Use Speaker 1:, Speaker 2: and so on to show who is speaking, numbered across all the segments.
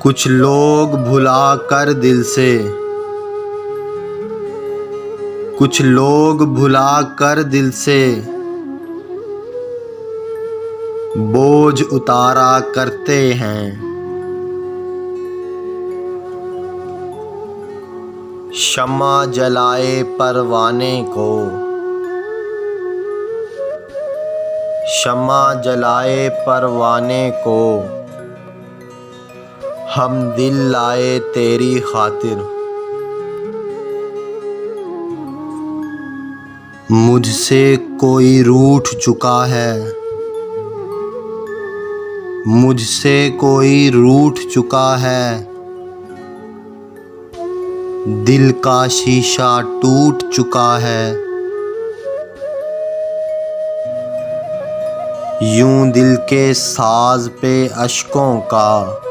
Speaker 1: कुछ लोग भुला कर दिल से, कुछ लोग भुला कर दिल से बोझ उतारा करते हैं। शम्मा जलाए परवाने को, शम्मा जलाए परवाने को हम दिल लाए तेरी खातिर। मुझसे कोई रूठ चुका है, मुझसे कोई रूठ चुका है, दिल का शीशा टूट चुका है। यूं दिल के साज पे अश्कों का,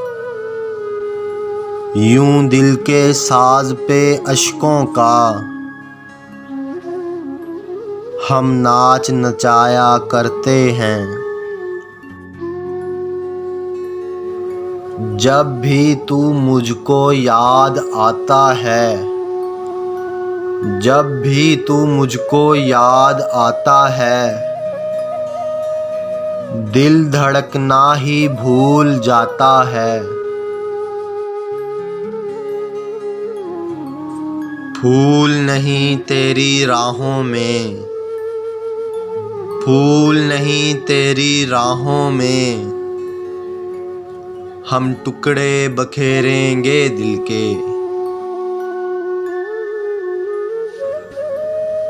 Speaker 1: यूं दिल के साज पे अश्कों का हम नाच नचाया करते हैं। जब भी तू मुझको याद आता है, जब भी तू मुझको याद आता है, दिल धड़कना ही भूल जाता है। फूल नहीं तेरी राहों में, फूल नहीं तेरी राहों में हम टुकड़े बखेरेंगे दिल के।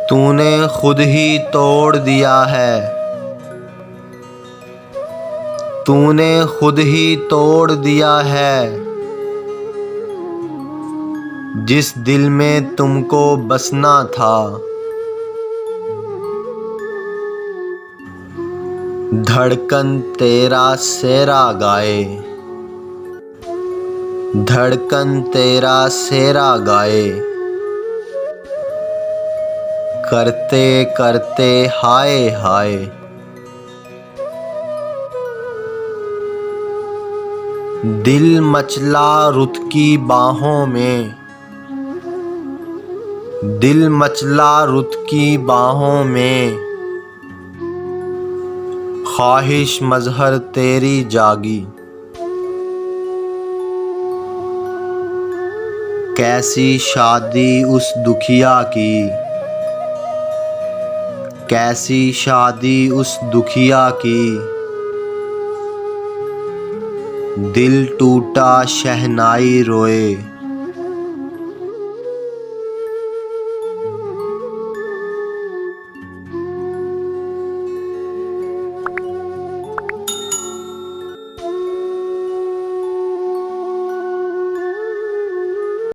Speaker 1: तूने खुद ही तोड़ दिया है, तूने खुद ही तोड़ दिया है जिस दिल में तुमको बसना था। धड़कन तेरा सेरा गाए, धड़कन तेरा सेरा गाए करते करते हाय हाय। दिल मचला रुत की बाहों में, दिल मचला रुत की बाहों में ख्वाहिश मजहर तेरी जागी। कैसी शादी उस दुखिया की, कैसी शादी उस दुखिया की दिल टूटा शहनाई रोए।